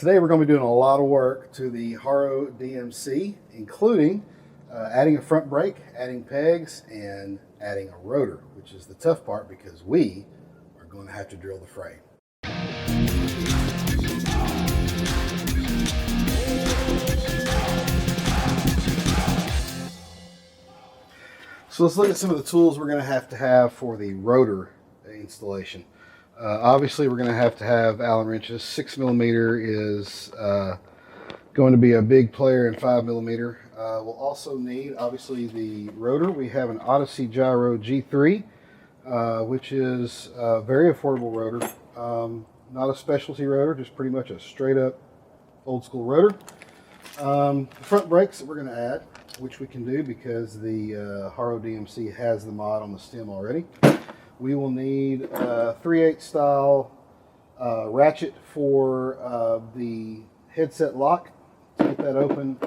Today we're going to be doing a lot of work to the Haro DMC, including adding a front brake, adding pegs, and adding a rotor, which is the tough part because we are going to have to drill the frame. So let's look at some of the tools we're going to have for the rotor installation. Obviously, we're going to have Allen wrenches. 6mm is going to be a big player in 5mm. We'll also need, obviously, the rotor. We have an Odyssey Gyro G3, which is a very affordable rotor. Not a specialty rotor, just pretty much a straight up old school rotor. The front brakes that we're going to add, which we can do because the Haro DMC has the mod on the stem already. We will need a 3/8 style ratchet for the headset lock. To get that open,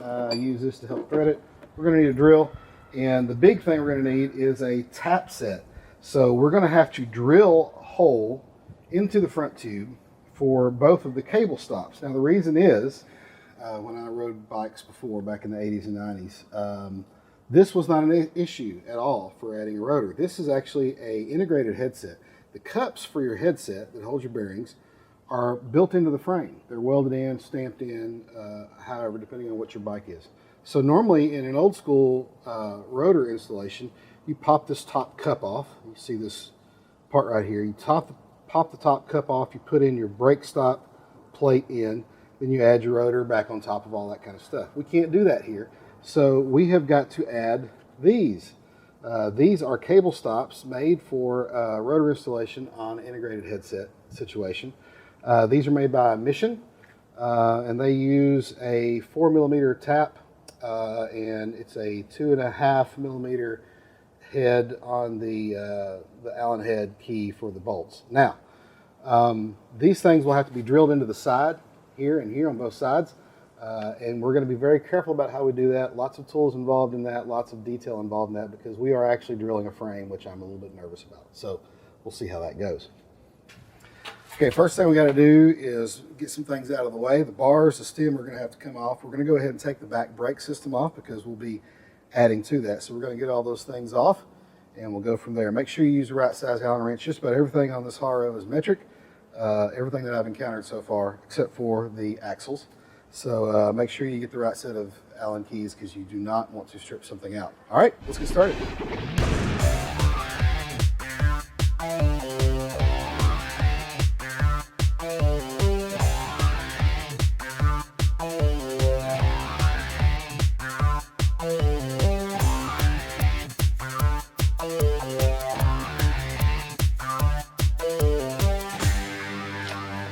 use this to help thread it. We're going to need a drill, and the big thing we're going to need is a tap set. So we're going to have to drill a hole into the front tube for both of the cable stops. Now the reason is, when I rode bikes before, back in the 80s and 90s, this was not an issue at all for adding a rotor. This is actually an integrated headset. The cups for your headset that holds your bearings are built into the frame. They're welded in, stamped in, however, depending on what your bike is. So normally in an old school rotor installation, you pop this top cup off. You see this part right here. You pop the top cup off, you put in your brake stop plate in, then you add your rotor back on top of all that kind of stuff. We can't do that here. So we have got to add these. These are cable stops made for rotor installation on an integrated headset situation. These are made by Mission, and they use a 4mm tap, and it's a 2.5mm head on the Allen head key for the bolts. Now, these things will have to be drilled into the side here and here on both sides. And we're going to be very careful about how we do that. Lots of tools involved in that, lots of detail involved in that, because we are actually drilling a frame, which I'm a little bit nervous about. So we'll see how that goes. Okay, first thing we got to do is get some things out of the way. The bars, the stem are going to have to come off. We're going to go ahead and take the back brake system off because we'll be adding to that. So we're going to get all those things off and we'll go from there. Make sure you use the right size Allen wrench. Just about everything on this Haro is metric. Everything that I've encountered so far, except for the axles. So make sure you get the right set of Allen keys because you do not want to strip something out. All right, let's get started.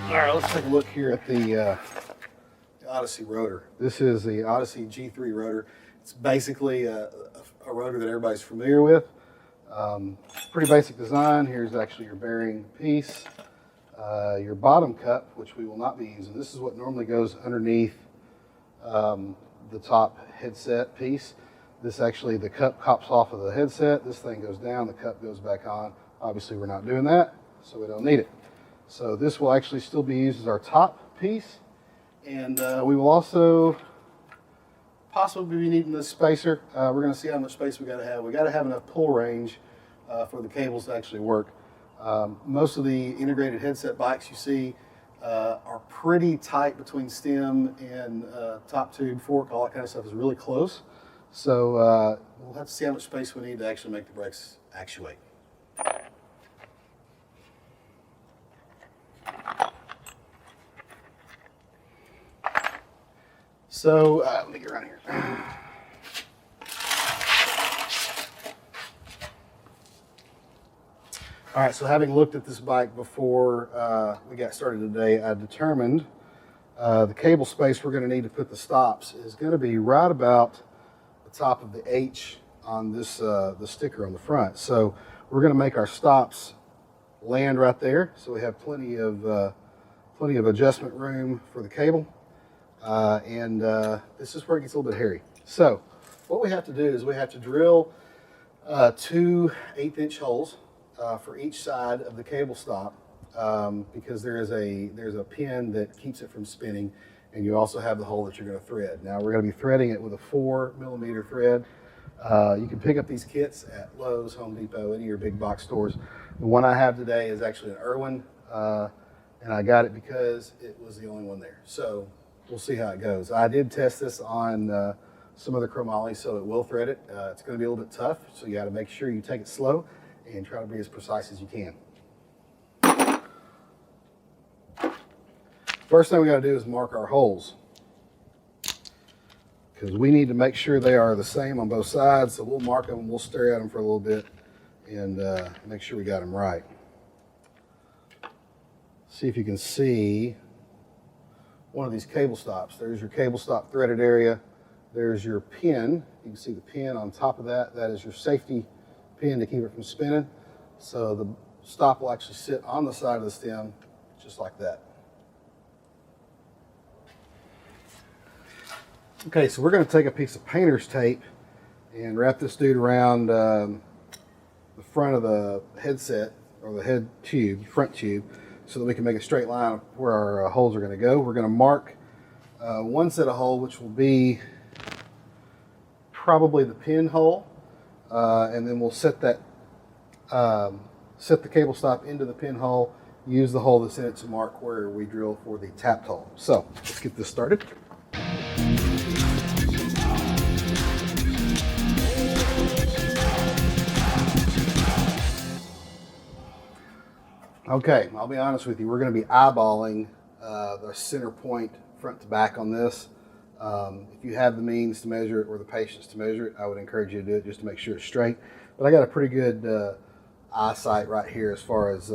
All right, let's take a look here at the Odyssey Rotor. This is the Odyssey G3 rotor. It's basically a rotor that everybody's familiar with. Pretty basic design. Here's actually your bearing piece. Your bottom cup, which we will not be using. This is what normally goes underneath the top headset piece. This actually, the cup pops off of the headset. This thing goes down, the cup goes back on. Obviously we're not doing that, so we don't need it. So this will actually still be used as our top piece. And we will also possibly be needing this spacer. We're going to see how much space we got to have. We got to have enough pull range for the cables to actually work. Most of the integrated headset bikes you see are pretty tight between stem and top tube, fork, all that kind of stuff is really close. So we'll have to see how much space we need to actually make the brakes actuate. So let me get around here. All right, so having looked at this bike before we got started today, I determined the cable space we're going to need to put the stops is going to be right about the top of the H on this the sticker on the front. So we're going to make our stops land right there, so we have plenty of adjustment room for the cable. This is where it gets a little bit hairy. So what we have to do is we have to drill 2 1/8-inch holes for each side of the cable stop because there's a pin that keeps it from spinning, and you also have the hole that you're going to thread. Now we're going to be threading it with a 4mm thread. You can pick up these kits at Lowe's, Home Depot, any of your big box stores. The one I have today is actually an Irwin, and I got it because it was the only one there. So we'll see how it goes. I did test this on some of the chromoly, so it will thread it. It's going to be a little bit tough, so you got to make sure you take it slow and try to be as precise as you can. First thing we got to do is mark our holes, because we need to make sure they are the same on both sides. So we'll mark them, we'll stare at them for a little bit and make sure we got them right. See if you can see one of these cable stops. There's your cable stop threaded area. There's your pin. You can see the pin on top of that. That is your safety pin to keep it from spinning. So the stop will actually sit on the side of the stem just like that. Okay, so we're going to take a piece of painter's tape and wrap this dude around the front of the headset, or the head tube, front tube, so that we can make a straight line of where our holes are going to go. We're going to mark one set of hole, which will be probably the pin hole, and then we'll set that set the cable stop into the pin hole, use the hole that's in it to mark where we drill for the tapped hole. So let's get this started. Okay, I'll be honest with you, we're going to be eyeballing the center point front to back on this. If you have the means to measure it or the patience to measure it, I would encourage you to do it just to make sure it's straight. But I got a pretty good eyesight right here as far as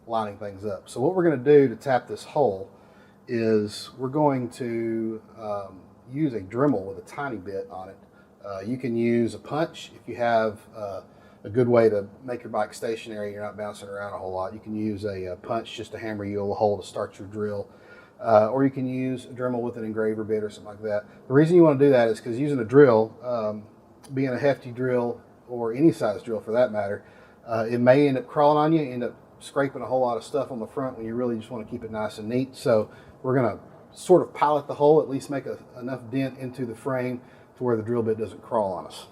lining things up. So what we're going to do to tap this hole is we're going to use a Dremel with a tiny bit on it. You can use a punch if you have a good way to make your bike stationary. You're not bouncing around a whole lot. You can use a punch just to hammer you a hole to start your drill. Or you can use a Dremel with an engraver bit or something like that. The reason you want to do that is because using a drill, being a hefty drill or any size drill for that matter, it may end up crawling on you, end up scraping a whole lot of stuff on the front when you really just want to keep it nice and neat. So we're going to sort of pilot the hole, at least make enough dent into the frame to where the drill bit doesn't crawl on us.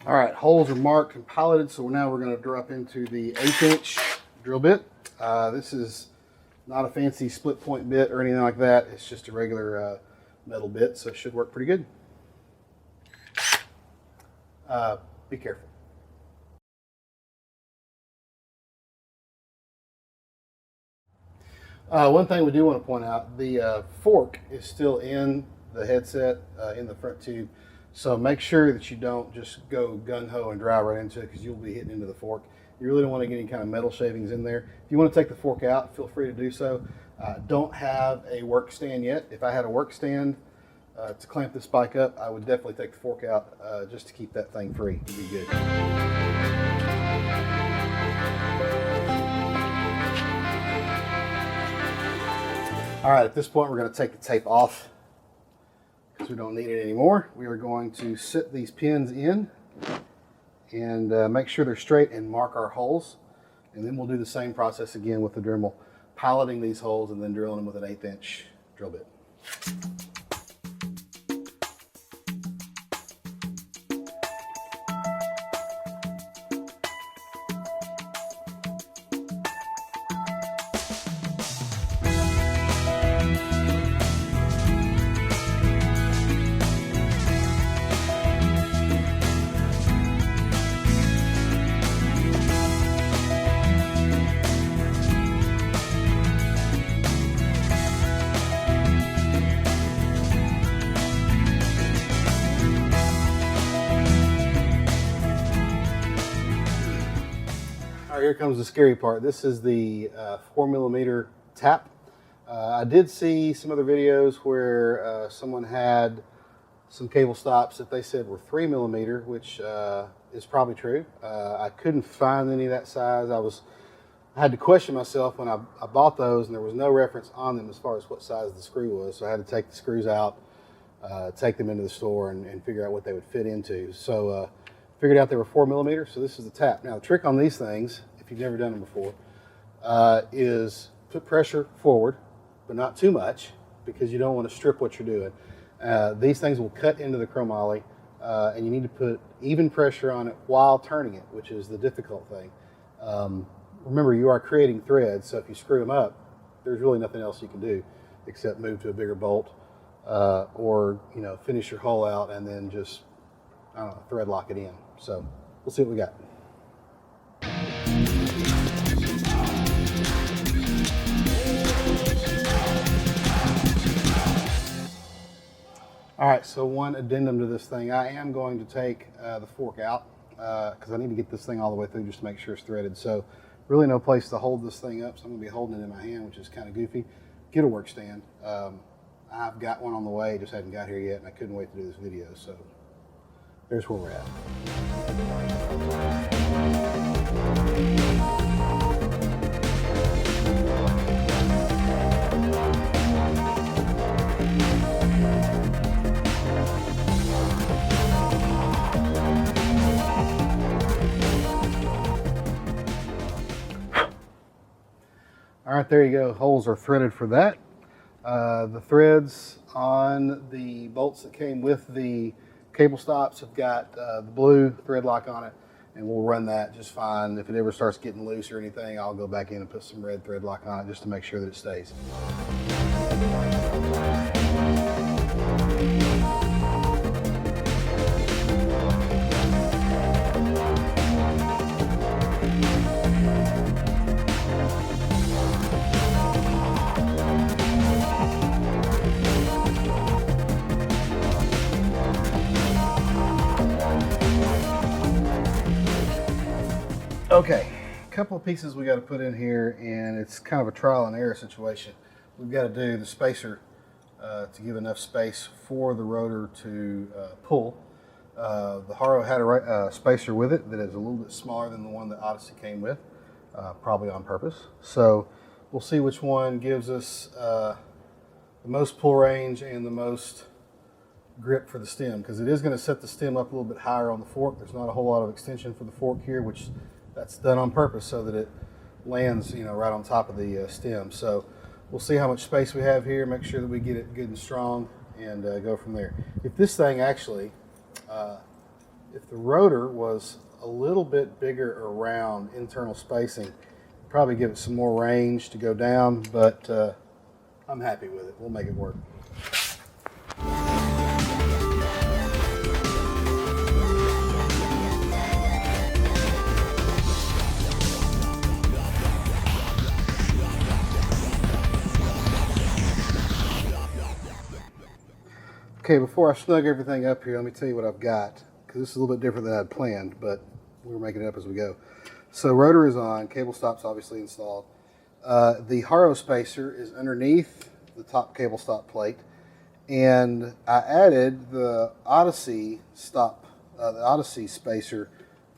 All right, holes are marked and piloted, so now we're going to drop into the 1/8" drill bit. This is not a fancy split point bit or anything like that. It's just a regular metal bit, so it should work pretty good. Be careful. One thing we do want to point out, the fork is still in the headset, in the front tube. So make sure that you don't just go gung-ho and drive right into it, because you'll be hitting into the fork. You really don't want to get any kind of metal shavings in there. If you want to take the fork out, feel free to do so. Don't have a work stand yet. If I had a work stand to clamp this bike up, I would definitely take the fork out just to keep that thing free. It'd be good. All right, at this point, we're going to take the tape off because we don't need it anymore. We are going to sit these pins in and make sure they're straight and mark our holes. And then we'll do the same process again with the Dremel, piloting these holes and then drilling them with an 1/8" drill bit. Here comes the scary part. This is the 4mm tap. I did see some other videos where someone had some cable stops that they said were 3mm, which is probably true. I couldn't find any of that size. I had to question myself when I bought those, and there was no reference on them as far as what size the screw was. So I had to take the screws out, take them into the store, and figure out what they would fit into. So figured out they were 4 millimeters. So this is the tap. Now the trick on these things, if you've never done them before, is put pressure forward, but not too much, because you don't want to strip what you're doing. These things will cut into the chromoly, and you need to put even pressure on it while turning it, which is the difficult thing. Remember, you are creating threads, so if you screw them up, there's really nothing else you can do except move to a bigger bolt, or finish your hole out and then just, I don't know, thread lock it in. So we'll see what we got. All right, so one addendum to this thing. I am going to take the fork out because I need to get this thing all the way through just to make sure it's threaded. So really no place to hold this thing up, so I'm going to be holding it in my hand, which is kind of goofy. Get a work stand. I've got one on the way, just hadn't got here yet, and I couldn't wait to do this video, so there's where we're at. All right, there you go. Holes are threaded for that. The threads on the bolts that came with the cable stops have got the blue thread lock on it, and we'll run that just fine. If it ever starts getting loose or anything, I'll go back in and put some red thread lock on it just to make sure that it stays. Okay, a couple of pieces we got to put in here, and it's kind of a trial and error situation. We've got to do the spacer to give enough space for the rotor to pull. The Haro had a spacer with it that is a little bit smaller than the one that Odyssey came with, probably on purpose. So we'll see which one gives us the most pull range and the most grip for the stem, because it is going to set the stem up a little bit higher on the fork. There's not a whole lot of extension for the fork here, which that's done on purpose so that it lands, right on top of the stem. So we'll see how much space we have here, make sure that we get it good and strong, and go from there. If this thing actually, if the rotor was a little bit bigger around internal spacing, probably give it some more range to go down, but I'm happy with it. We'll make it work. Okay, before I snug everything up here, let me tell you what I've got, because this is a little bit different than I'd planned, but we're making it up as we go. So rotor is on, cable stop's obviously installed. The Haro spacer is underneath the top cable stop plate, and I added the Odyssey spacer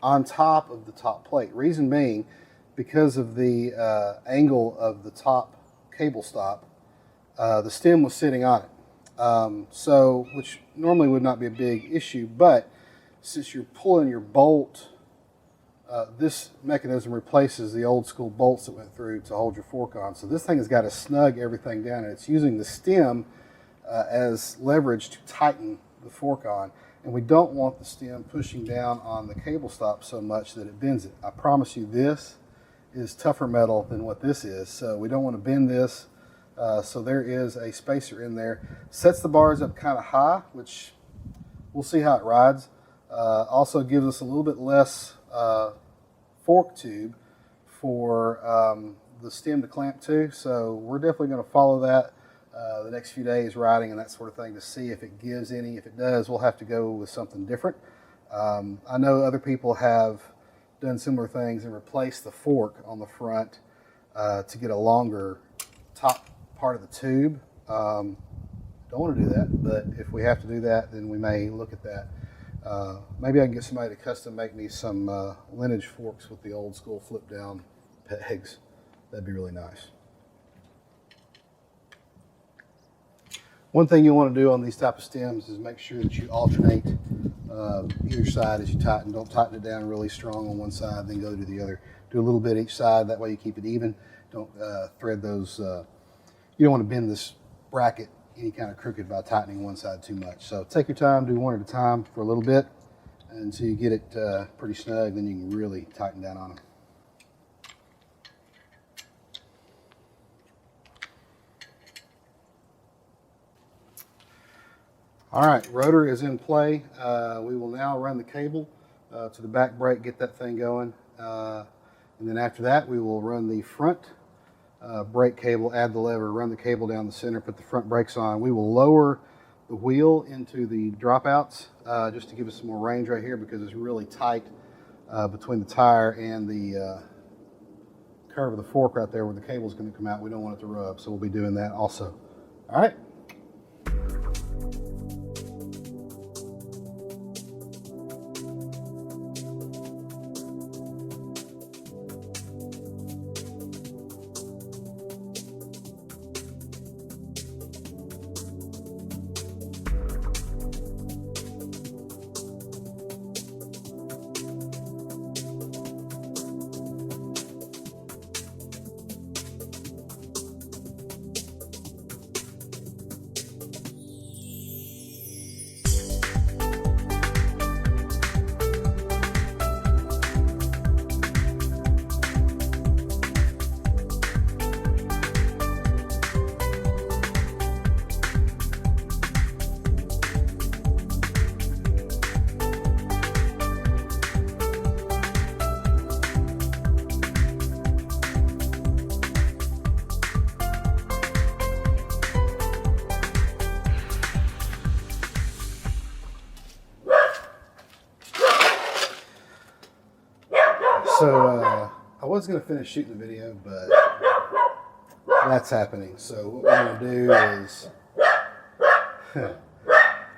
on top of the top plate. Reason being, because of the angle of the top cable stop, the stem was sitting on it. Which normally would not be a big issue, but since you're pulling your bolt, this mechanism replaces the old school bolts that went through to hold your fork on. So this thing has got to snug everything down, and it's using the stem as leverage to tighten the fork on. And we don't want the stem pushing down on the cable stop so much that it bends it. I promise you this is tougher metal than what this is, so we don't want to bend this. So there is a spacer in there. Sets the bars up kind of high, which we'll see how it rides. Also gives us a little bit less fork tube for the stem to clamp to. So we're definitely going to follow that the next few days, riding and that sort of thing, to see if it gives any. If it does, we'll have to go with something different. I know other people have done similar things and replaced the fork on the front to get a longer top part of the tube. Don't want to do that, but if we have to do that, then we may look at that. Maybe I can get somebody to custom make me some lineage forks with the old school flip down pegs. That'd be really nice. One thing you want to do on these type of stems is make sure that you alternate either side as you tighten. Don't tighten it down really strong on one side, then go to the other. Do a little bit each side, that way you keep it even. Don't thread those, you don't want to bend this bracket any kind of crooked by tightening one side too much. So take your time, do one at a time for a little bit until you get it pretty snug, then you can really tighten down on them. All right, rotor is in play. We will now run the cable to the back brake, get that thing going. And then after that, we will run the front brake cable, add the lever, run the cable down the center, put the front brakes on. We will lower the wheel into the dropouts just to give us some more range right here because it's really tight between the tire and the curve of the fork right there where the cable is going to come out. We don't want it to rub, so we'll be doing that also. All right. So I was going to finish shooting the video, but that's happening. So what we're going to do is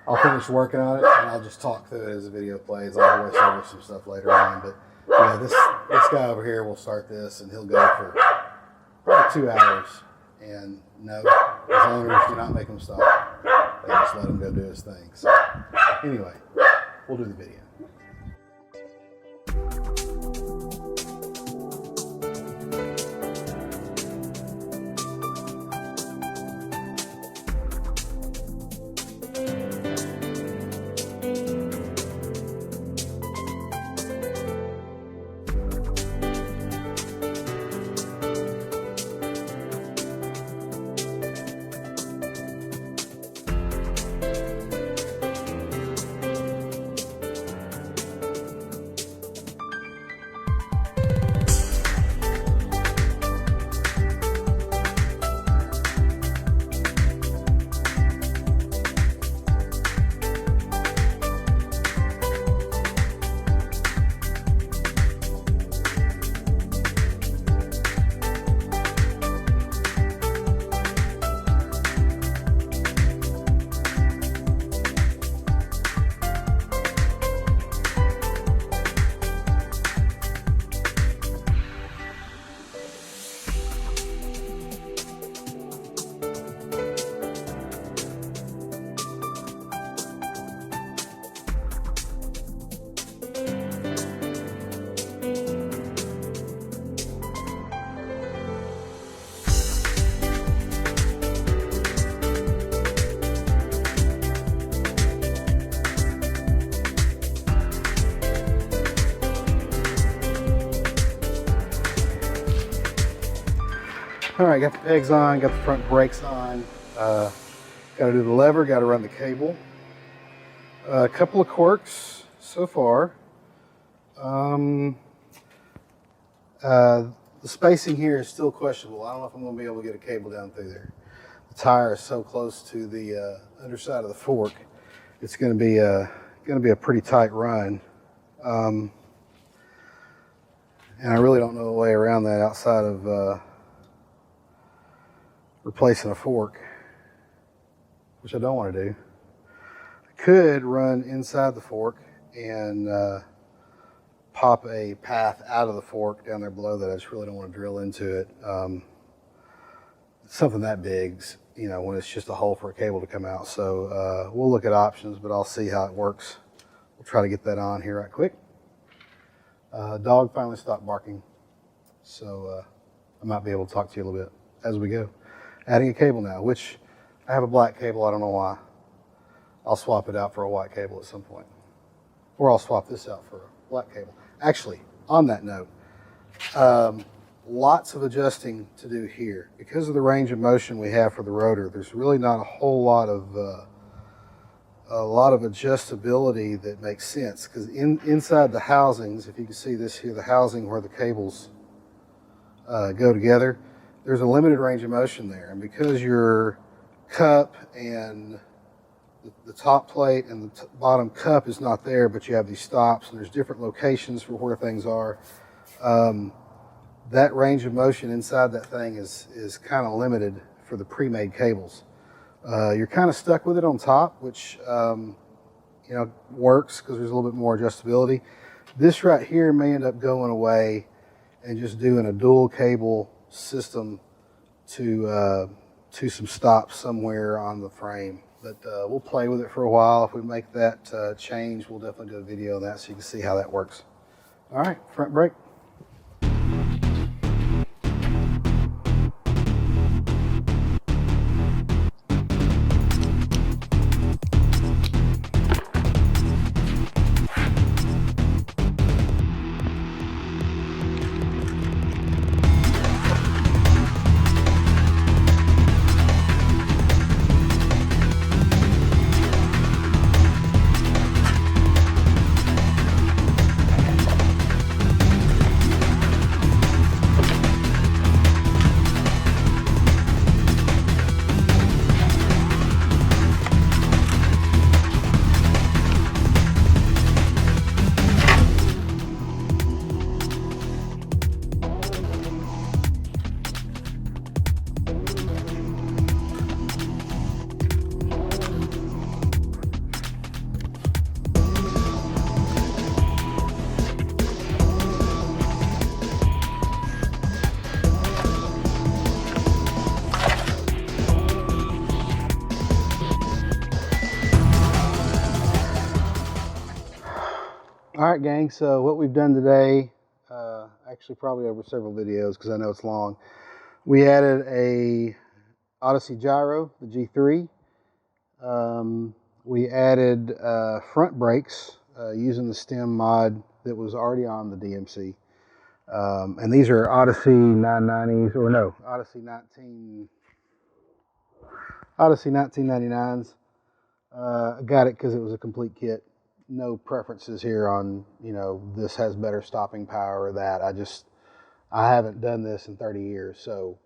I'll finish working on it and I'll just talk through it as the video plays. I'll voice over some stuff later on. But yeah, this guy over here will start this and he'll go for probably 2 hours. And no, his owners do not make him stop. They just let him go do his thing. So anyway, we'll do the video. All right, got the pegs on, got the front brakes on. Got to do the lever, got to run the cable. A couple of quirks so far. The spacing here is still questionable. I don't know if I'm going to be able to get a cable down through there. The tire is so close to the underside of the fork. It's going to be a pretty tight run. And I really don't know a way around that outside of replacing a fork, which I don't want to do. I could run inside the fork and pop a path out of the fork down there below that. I just really don't want to drill into it. Something that big, you know, when it's just a hole for a cable to come out. So we'll look at options, but I'll see how it works. We'll try to get that on here right quick. Dog finally stopped barking, so I might be able to talk to you a little bit as we go. Adding a cable now, which I have a black cable. I don't know why. I'll swap it out for a white cable at some point. Or I'll swap this out for a black cable. Actually, on that note, lots of adjusting to do here. Because of the range of motion we have for the rotor, there's really not a whole lot of adjustability that makes sense. Because inside the housings, if you can see this here, the housing where the cables go together, there's a limited range of motion there. And because your cup and the top plate and the bottom cup is not there, but you have these stops and there's different locations for where things are, that range of motion inside that thing is kind of limited for the pre-made cables. You're kind of stuck with it on top, which you know, works because there's a little bit more adjustability. This right here may end up going away and just doing a dual cable system to some stops somewhere on the frame. But we'll play with it for a while. If we make that change, we'll definitely do a video on that so you can see how that works. All right, front brake. All right, gang, so what we've done today, actually probably over several videos because I know it's long, we added a Odyssey gyro, the G3. We added front brakes using the stem mod that was already on the DMC. And these are Odyssey 990s, or no, Odyssey 1999s. I got it because it was a complete kit. No preferences here on, you know, this has better stopping power or that. I haven't done this in 30 years, so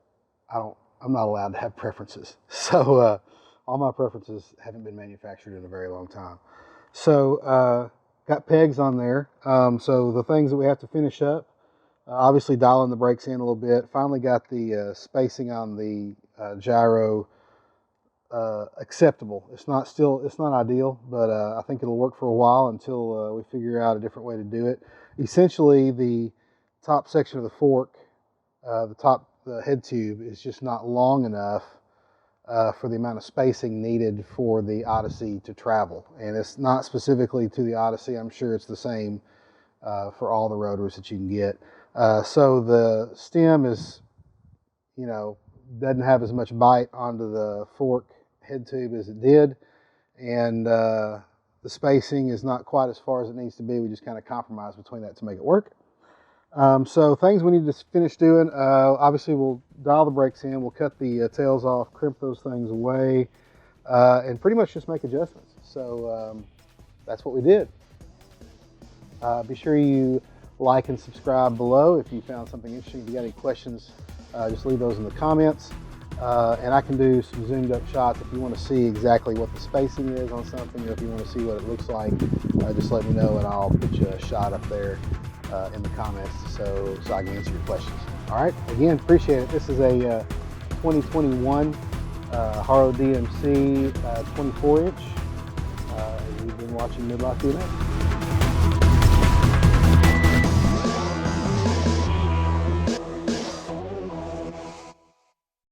I'm not allowed to have preferences. So all my preferences haven't been manufactured in a very long time. So got pegs on there. So the things that we have to finish up, obviously dialing the brakes in a little bit. Finally got the spacing on the gyro acceptable. It's not ideal, but I think it'll work for a while until we figure out a different way to do it. Essentially, the top section of the fork, the head tube is just not long enough for the amount of spacing needed for the Odyssey to travel. And it's not specifically to the Odyssey. I'm sure it's the same for all the rotors that you can get. So the stem is, you know, doesn't have as much bite onto the fork head tube as it did, and the spacing is not quite as far as it needs to be. We just kind of compromise between that to make it work. So things we need to finish doing, obviously we'll dial the brakes in, we'll cut the tails off, crimp those things away, and pretty much just make adjustments. So that's what we did. Be sure you like and subscribe below if you found something interesting. If you got any questions, just leave those in the comments. And I can do some zoomed up shots if you want to see exactly what the spacing is on something, or if you want to see what it looks like, just let me know and I'll put you a shot up there in the comments so I can answer your questions. All right, again, appreciate it. This is a 2021 Haro DMC 24 inch. You've been watching Midlife DNA.